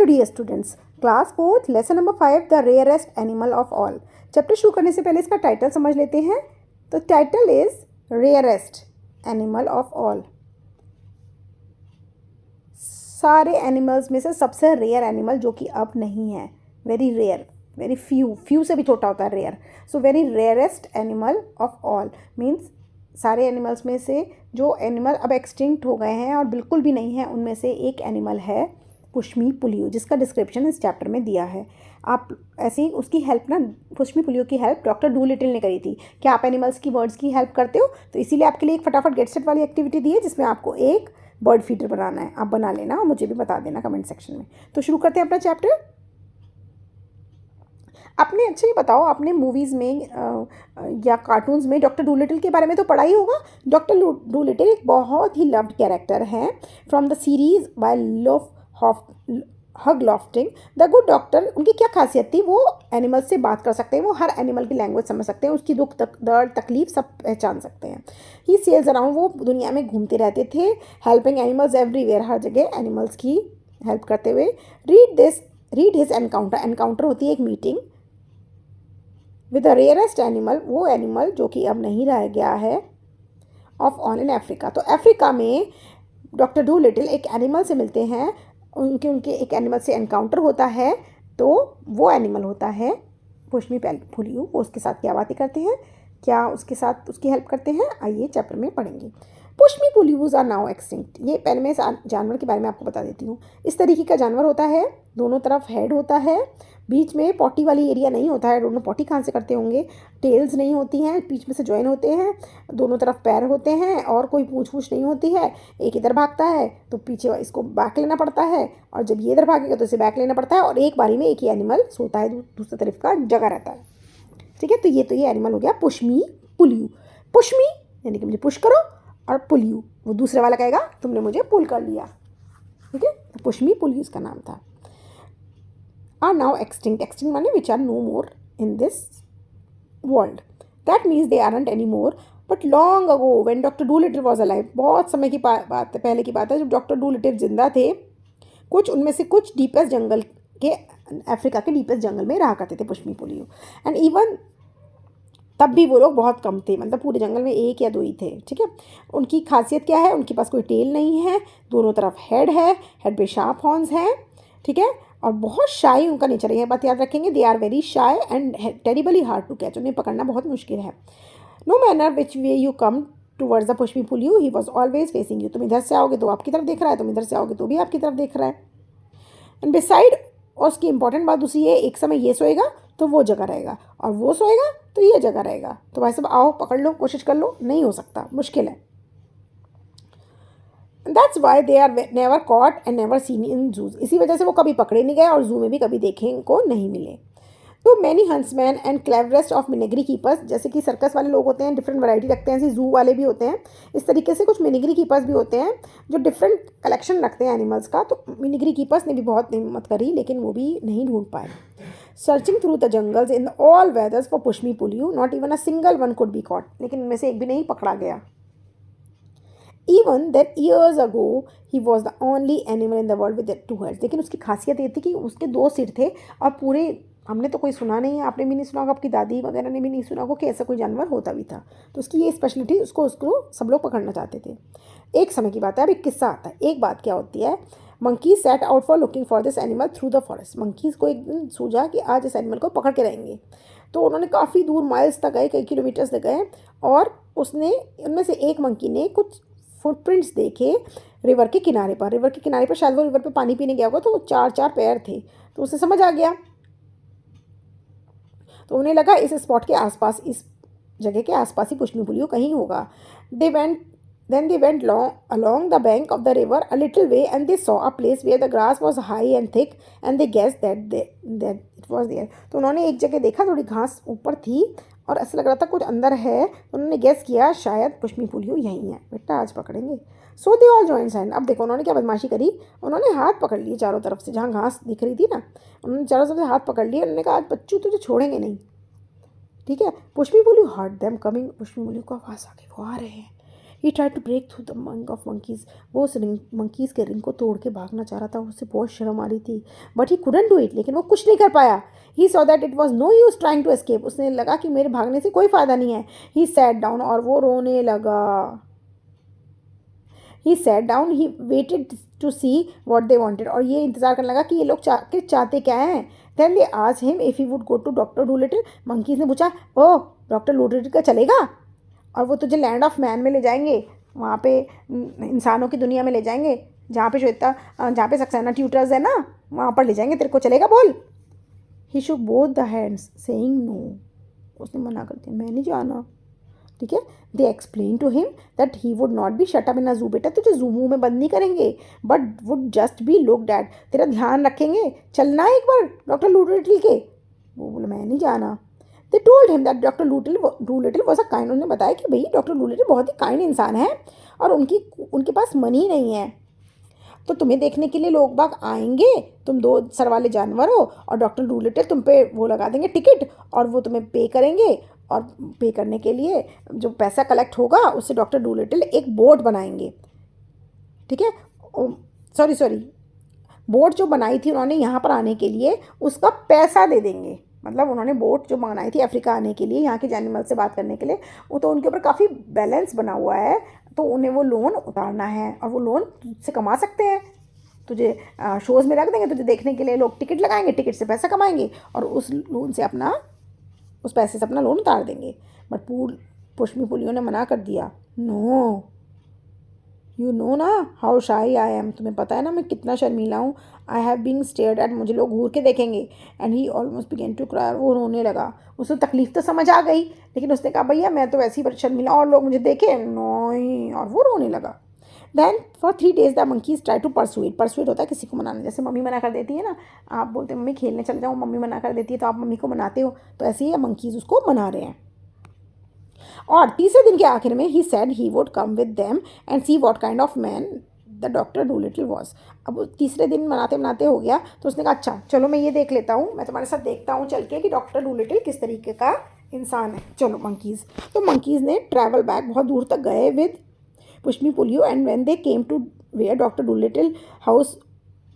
Hello dear students, class 4 lesson number 5 the rarest animal of all. Chapter शुरू करने से पहले इसका टाइटल समझ लेते हैं। तो title is rarest animal of all. सारे एनिमल्स में से सबसे रेयर एनिमल जो कि अब नहीं है, वेरी रेयर, वेरी फ्यू से भी छोटा होता है rare. So very rarest animal of all means सारे एनिमल्स में से जो एनिमल अब एक्सटिंक्ट हो गए हैं और बिल्कुल भी नहीं है, उनमें से एक एनिमल है पुष्मी पुलियो, जिसका डिस्क्रिप्शन इस चैप्टर में दिया है। आप ऐसे ही उसकी हेल्प ना, पुष्मी पुलियो की हेल्प डॉक्टर डूलिटिल ने करी थी। क्या आप एनिमल्स की वर्ड्स की हेल्प करते हो? तो इसीलिए आपके लिए एक फटाफट गेट सेट वाली एक्टिविटी दी है, जिसमें आपको एक बर्ड फीडर बनाना है। आप बना लेना और मुझे भी बता देना कमेंट सेक्शन में। तो शुरू करते हैं अपना चैप्टर। आपने अच्छा, ये बताओ, आपने मूवीज़ में या कार्टून्स में डॉक्टर डूलिटिल के बारे में तो पढ़ा ही होगा। डॉक्टर डूलिटिल एक बहुत ही लव्ड कैरेक्टर है from the series by hug lofting. The good doctor, उनकी क्या खासियत थी? वो एनिमल्स से बात कर सकते हैं, वो हर एनिमल की लैंग्वेज समझ सकते हैं, उसकी दुख दर्द तकलीफ सब पहचान सकते हैं। ही सेल्स अराउंड, वो दुनिया में घूमते रहते थे, हेल्पिंग एनिमल्स एवरीवेयर, हर जगह एनिमल्स की हेल्प करते हुए। रीड हिज एनकाउंटर, एनकाउंटर होती है एक meeting with the rarest animal, वो एनिमल जो कि अब नहीं रह गया है, ऑफ ऑल इन अफ्रीका। तो अफ्रीका में डॉक्टर डूलिटिल एक एनिमल से मिलते हैं, उनके एक एनिमल से एनकाउंटर होता है, तो वो एनिमल होता है पुष्मी पुलियो। वो उसके साथ क्या बातें करते हैं, क्या उसके साथ उसकी हेल्प करते हैं, आइए चैप्टर में पढ़ेंगे। पुष्मी पुलियोज आर नाउ एक्सटिंक्ट। ये पहले मैं जानवर के बारे में आपको बता देती हूँ। इस तरीके का जानवर होता है, दोनों तरफ हेड होता है, बीच में पॉटी वाली एरिया नहीं होता है, दोनों पॉटी कहाँ से करते होंगे, टेल्स नहीं होती हैं, बीच में से जॉइन होते हैं, दोनों तरफ पैर होते हैं और कोई पूँछ वूछ नहीं होती है। एक इधर भागता है तो पीछे इसको बैक लेना पड़ता है, और जब ये इधर भागेगा तो इसे बैक लेना पड़ता है, और एक बारी में एक ही एनिमल सोता है, दूसरी तरफ का जगह रहता है। ठीक है, तो ये एनिमल हो गया पुष्मी पुलियो। पुष्मी यानी कि मुझे पुश करो, और पुलियो वो दूसरे वाला कहेगा तुमने मुझे पुल कर लिया। ठीक है, तो पुष्मी पुलियो उसका नाम था। आर नाउ एक्सटिंक्ट, एक्सटिंक्ट माने which are no more in this world. That means they aren't any more, but long ago when doctor Dolittle was alive, बहुत समय की बात है, पहले की बात है, जब डॉक्टर डूलिटिल जिंदा थे, कुछ उनमें से कुछ डीपेस्ट जंगल के, अफ्रीका के डीपेस्ट जंगल में रहा करते थे पुष्मी पुलियो। एंड इवन तब भी वो लोग बहुत कम थे, मतलब पूरे जंगल में एक या दो ही थे। ठीक है, उनकी खासियत क्या है? उनके पास कोई टेल नहीं है, दोनों तरफ हेड है, हेड पे शार्प हॉर्न्स हैं। ठीक है, और बहुत शाई उनका नेचर है, ये बात याद रखेंगे। They are very shy and terribly hard to catch, उन्हें पकड़ना बहुत मुश्किल है। No manner which way you come towards the pushmi pullyu, he was always facing you. तुम इधर से आओगे तो आपकी तरफ देख रहा है, तुम इधर से आओगे तो भी आपकी तरफ देख रहा है। एंड बिसाइड, और उसकी इंपॉर्टेंट बात दूसरी है, एक समय ये सोएगा तो वो जगह रहेगा, और वो सोएगा तो ये जगह रहेगा। तो भाई साहब आओ, पकड़ लो, कोशिश कर लो, नहीं हो सकता, मुश्किल है। That's why they are never caught and never seen in zoos, इसी वजह से वो कभी पकड़े नहीं गए और जू में भी कभी देखे को नहीं मिले। तो many huntsmen and cleverest of menagerie keepers, जैसे कि सर्कस वाले लोग होते हैं, डिफरेंट वैरायटी रखते हैं, ऐसे जू वाले भी होते हैं, इस तरीके से कुछ मिनिग्री कीपर्स भी होते हैं जो डिफरेंट कलेक्शन रखते हैं एनिमल्स का। तो मिनिग्री कीपर्स ने भी बहुत हिम्मत करी, लेकिन वो भी नहीं ढूंढ पाए। Searching through the jungles in all weathers for pushmi pullyu, not even a single one could be caught, लेकिन उनमें से एक भी नहीं पकड़ा गया। Even that years ago he was the only animal in the world with 2 heads, लेकिन उसकी खासियत ये थी कि उसके 2 सिर थे, और पूरे हमने तो कोई सुना नहीं है, आपने भी नहीं सुना होगा, आपकी दादी वगैरह ने भी नहीं सुना होगा कि ऐसा कोई जानवर होता भी था। तो उसकी ये स्पेशलिटी, उसको सब लोग पकड़ना चाहते थे। एक समय की बात है, अब एक किस्सा आता है। एक बात क्या होती है, monkeys set out for looking for this animal through the forest. Monkeys को एक दिन सूझा कि आज इस एनिमल को पकड़ के रहेंगे, तो उन्होंने काफ़ी दूर माइल्स तक गए, कई किलोमीटर्स तक गए, और उनमें से एक मंकी ने कुछ फुटप्रिंट्स देखे रिवर के किनारे पर। रिवर के किनारे पर शायद वो रिवर पे पानी पीने गया होगा, तो 4 पैर थे, तो उसे समझ आ गया, तो उन्हें लगा इस स्पॉट के आसपास, इस जगह के आसपास ही पुष्मी पुलियो कहीं होगा। They went along the bank of the river a little way, and they saw a place where the grass was high and thick, and they guessed that it was there. तो उन्होंने एक जगह देखा, थोड़ी घास ऊपर थी और ऐसा लग रहा था कुछ अंदर है, तो उन्होंने गेस किया शायद पुष्मी पुलियो यहीं है, बेटा आज पकड़ेंगे। सो दे ऑल जॉइंट हैंड। अब देखो उन्होंने क्या बदमाशी करी, उन्होंने हाथ पकड़ लिए चारों तरफ से, जहाँ घास दिख रही थी ना, उन्होंने चारों तरफ से हाथ पकड़ लिए। उन्होंने कहा आज बच्चू तुझे छोड़ेंगे नहीं। ठीक है, pushmi pullyu heard them coming, pushmi pullyu को आवाज़ आ गई, वो आ रहे हैं। He tried to break through the monk of monkeys. वो उस रिंग मंकीज़ के रिंग को तोड़ के भागना चाह रहा था, उसे बहुत शर्म आ रही थी, but he couldn't do it, लेकिन वो कुछ नहीं कर पाया। He saw that it was no use trying to escape, उसने लगा कि मेरे भागने से कोई फ़ायदा नहीं है। ही सैट डाउन, और वो रोने लगा। He sat down, he waited to see what they wanted, और ये इंतज़ार करने लगा कि ये लोग चाहते क्या हैं। Then they asked him if he would go to doctor Dolittle. Monkeys ने पूछा, ओ डॉक्टर डूलिटिल का चलेगा, और वो तुझे लैंड ऑफ मैन में ले जाएंगे, वहाँ पे इंसानों की दुनिया में ले जाएंगे, जहाँ पे श्वेता, जहाँ पे सक्सेना ट्यूटर्स है ना, वहाँ पर ले जाएंगे, तेरे को चलेगा बोल। He shook both the hands saying no, उसने मना कर दिया, मैं नहीं जाना। ठीक है। They explained to him that he would not be shut up in a zoo, बेटा तुझे जू में बंद नहीं करेंगे, but would just be looked at, तेरा ध्यान रखेंगे, चलना एक बार डॉक्टर डूलिटिल के। वो बोला मैं नहीं जाना। They told him that doctor Dolittle was a kind, उन्होंने बताया कि भाई डॉक्टर डूलिटिल बहुत ही काइंड इंसान है, और उनके पास मनी नहीं है, तो तुम्हें देखने के लिए लोग बाग आएंगे, तुम दो सर वाले जानवर हो, और डॉक्टर डूलिटिल तुम पे वो लगा देंगे टिकट, और वो तुम्हें पे करेंगे, और पे करने के लिए जो पैसा कलेक्ट होगा उससे डॉक्टर डूलिटिल एक बोट बनाएंगे। ठीक है। सॉरी सॉरी, बोट जो बनाई थी उन्होंने यहाँ पर आने के लिए, उसका पैसा दे देंगे। मतलब उन्होंने बोट जो बनाई थी अफ्रीका आने के लिए, यहाँ के एनिमल से बात करने के लिए, वो तो उनके ऊपर काफ़ी बैलेंस बना हुआ है, तो उन्हें वो लोन उतारना है, और वो लोन तुझसे कमा सकते हैं, तुझे शोज़ में रख देंगे, तुझे देखने के लिए लोग टिकट लगाएंगे, टिकट से पैसा कमाएंगे, और उस पैसे से अपना लोन उतार देंगे। बट पुष्मी पुलियों ने मना कर दिया, नो, यू नो ना हाउ शाई आई एम, तुम्हें पता है ना मैं कितना शर्मीला हूँ। I have been stared at, मुझे लोग घूर के देखेंगे। And he almost began to cry, वो रोने लगा। उसे तकलीफ तो समझ आ गई, लेकिन उसने कहा भैया मैं तो वैसे ही शर्मीला, और लोग मुझे देखे नहीं, और वो रोने लगा। Then for 3 days the monkeys try to persuade होता है किसी को मनाना, जैसे मम्मी मना कर देती है ना, आप बोलते हैं मम्मी खेलने चले जाओ, मम्मी मना कर देती है तो आप मम्मी को मनाते हो, तो ऐसे ही मंकीज उसको मना रहे हैं। और तीसरे दिन के आखिर में he said he would come with them and see what kind of man the doctor Dolittle was. अब तीसरे दिन मनाते मनाते हो गया, तो उसने कहा अच्छा चलो मैं ये देख लेता हूँ, मैं तुम्हारे साथ देखता हूँ चल के कि डॉक्टर डूलिटिल किस तरीके का इंसान है। चलो मंकीज़, तो मंकीज़ ने ट्रैवल बैक बहुत दूर तक गए with pushmi pullyu, and when they came to where Doctor Dolittle house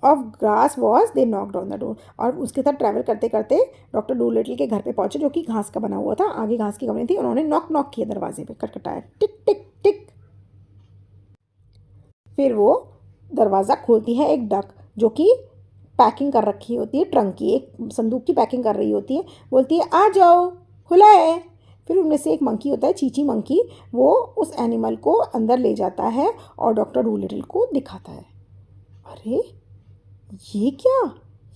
of grass was they knock on the door, और उसके साथ ट्रैवल करते करते डॉक्टर डूलिटिल के घर पे पहुंचे, जो कि घास का बना हुआ था, आगे घास की कमरे थी। उन्होंने नॉक नॉक किया दरवाजे पे, खटखटाया, टिक टिक टिक। फिर वो दरवाज़ा खोलती है एक डक, जो कि पैकिंग कर रखी होती है, ट्रंक की एक संदूक की पैकिंग कर रही होती है, बोलती है आ जाओ, खुला है। फिर उनमें से एक मंकी होता है, चीची मंकी, वो उस एनिमल को अंदर ले जाता है और डॉक्टर डूलिटिल को दिखाता है। अरे ये क्या,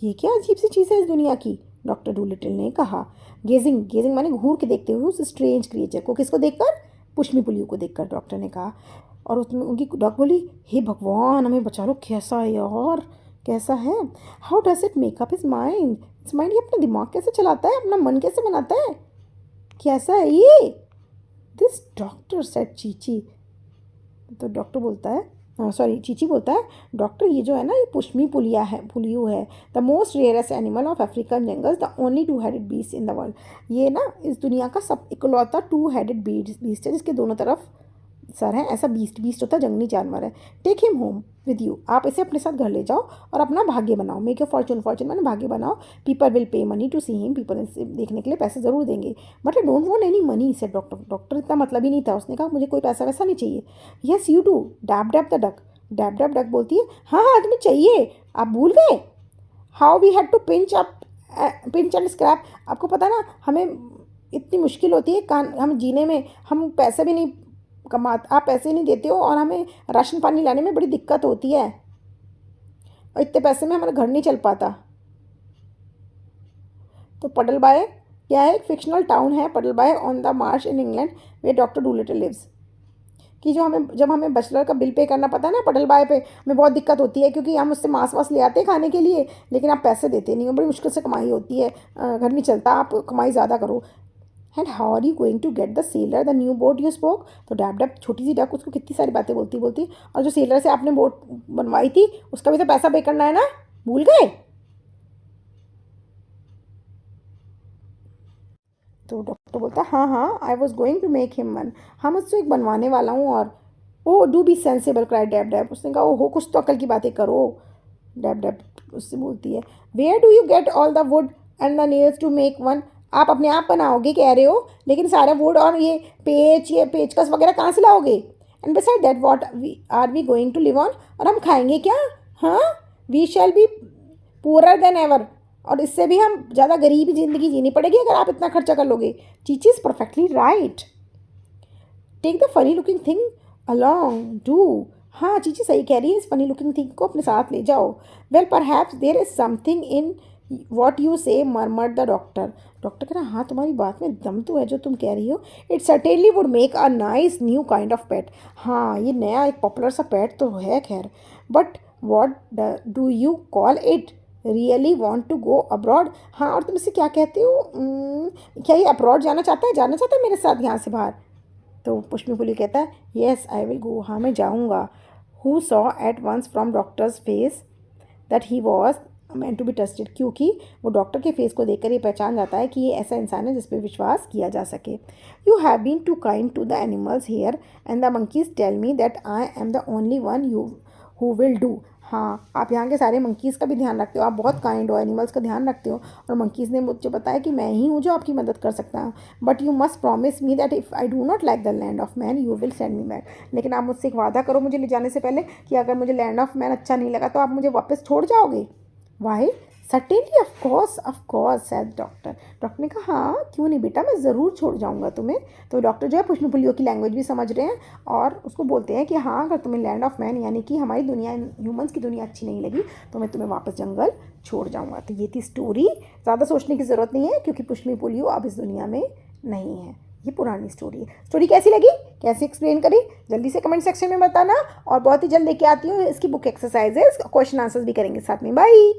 ये क्या अजीब सी चीज़ है इस दुनिया की, डॉक्टर डूलिटिल ने कहा। गेजिंग, गेजिंग माने घूर के देखते हुए उस स्ट्रेंज क्रिएचर को, किसको देखकर, पुष्मी पुलियो को देखकर, डॉक्टर ने कहा। और उसमें उनकी डॉक्टर बोली, हे भगवान हमें बचा लो, कैसा है यार, कैसा है, how does it make up his mind, इस माइंड, ये अपना दिमाग कैसे चलाता है, अपना मन कैसे बनाता है, कैसा है ये। दिस डॉक्टर सेड चीची, तो डॉक्टर बोलता है, सॉरी चीची बोलता है, डॉक्टर ये जो है ना, ये पुष्मी पुलियो है, the most rarest animal of African jungles, the only 2-headed beast in the world. ये ना इस दुनिया का सब इकलौता 2-headed बीस्ट है, जिसके दोनों तरफ सर हैं, ऐसा बीस्ट होता है, जंगली जानवर है। Take him home with you, आप इसे अपने साथ घर ले जाओ और अपना भाग्य बनाओ, मेक योर फॉर्चून मैंने भाग्य बनाओ। People will pay money to see him, people इसे देखने के लिए पैसे ज़रूर देंगे, but I don't want any money said doctor इतना मतलब ही नहीं था, उसने कहा मुझे कोई पैसा वैसा नहीं चाहिए। Yes you do, Dab Dab the duck, Dab Dab duck बोलती है, हाँ हाँ तुम्हें चाहिए, आप भूल गए, how we had to pinch and scrape, आपको पता ना हमें इतनी मुश्किल होती है हम जीने में, हम पैसे भी नहीं कमाते, आप पैसे नहीं देते हो, और हमें राशन पानी लाने में बड़ी दिक्कत होती है, और इतने पैसे में हमारा घर नहीं चल पाता। तो पडल बाय क्या है, एक फिक्शनल टाउन है Puddleby on the marsh in England, where doctor Dolittle lives. कि जब हमें बैचलर का बिल पे करना पता है ना, पडल बाय पे हमें बहुत दिक्कत होती है, क्योंकि हम उससे मांस वास ले आते हैं खाने के लिए, लेकिन आप पैसे देते नहीं हो, बड़ी मुश्किल से कमाई होती है, घर नहीं चलता, आप कमाई ज़्यादा करो। And how are you going to get the sailor the new boat you spoke, तो डैब डैब छोटी सी डक उसको कितनी सारी बातें बोलती बोलती, और जो सेलर से आपने बोट बनवाई थी उसका भी तो पैसा पे करना है ना, भूल गए। तो डॉक्टर बोलता है हाँ हाँ, I was going to make him one, हाँ मुझसे एक बनवाने वाला हूँ, और oh do be sensible cry Dab Dab. उसने कहा ओहो कुछ तो अकल की बातें करो। डैब डैब उससे बोलती है where do you get all the wood and the nails to make one. आप अपने आप बनाओगे कह रहे हो, लेकिन सारा वुड और ये पेचकस वगैरह कहाँ से लाओगे। And beside that what are we going to live on. और हम खाएंगे क्या। हाँ we shall be poorer than ever. और इससे भी हम ज़्यादा गरीब ज़िंदगी जीनी पड़ेगी अगर आप इतना खर्चा कर लोगे। Chee-Chee is perfectly right. Take the funny looking thing along do. हाँ चीची सही कह रही है, इस फनी लुकिंग थिंग को अपने साथ ले जाओ। Well perhaps there is something in what you say murmured the doctor. Doctor कह रहा हाँ तुम्हारी बात में दम तो है जो तुम कह रही हो। It certainly would make a nice new kind of pet. हाँ ये नया एक पॉपुलर सा पेट तो है खैर, but what do you call it. Really want to go abroad. हाँ और तुम इसे क्या कहते हो। क्या ये अब्रॉड जाना चाहता है मेरे साथ यहाँ से बाहर। तो पुष्पीपुली कहता है येस आई विल गो। हाँ मैं जाऊँगा। Who saw at once from doctor's face that he was meant to be trusted. क्योंकि वो डॉक्टर के फेस को देखकर ये पहचान जाता है कि ये ऐसा इंसान है जिस पर विश्वास किया जा सके। You have been too kind to the animals here and the monkeys tell me that I am the only one you who will do. हाँ आप यहाँ के सारे मंकीज़ का भी ध्यान रखते हो, आप बहुत काइंड हो, एनिमल्स का ध्यान रखते हो। और मंकीज़ ने मुझे बताया कि मैं ही हूँ जो आपकी मदद कर सकता हूँ। But you must promise me that if I do not like the land of man you will send me back. लेकिन आप मुझसे एक वादा करो मुझे ले जाने से पहले कि अगर मुझे लैंड ऑफ मैन अच्छा नहीं लगा तो आप मुझे वापस छोड़ जाओगे। Why certainly of course said doctor. Doctor ने कहा हाँ क्यों नहीं बेटा मैं ज़रूर छोड़ जाऊँगा तुम्हें। तो डॉक्टर जो है पुष्पीपुलियों की लैंग्वेज भी समझ रहे हैं और उसको बोलते हैं कि हाँ अगर तुम्हें लैंड ऑफ मैन यानी कि हमारी दुनिया ह्यूमंस की दुनिया अच्छी नहीं लगी तो मैं तुम्हें वापस जंगल छोड़ जाऊँगा। तो ये थी स्टोरी। ज़्यादा सोचने की ज़रूरत नहीं है क्योंकि पुष्पीपुलियो अब इस दुनिया में नहीं है। ये पुरानी स्टोरी है। स्टोरी कैसी लगी, कैसे एक्सप्लेन करी, जल्दी से कमेंट सेक्शन में बताना। और बहुत ही जल्द लेके आती हूँ इसकी बुक एक्सरसाइजेस, क्वेश्चन आंसर्स भी करेंगे साथ में। बाय।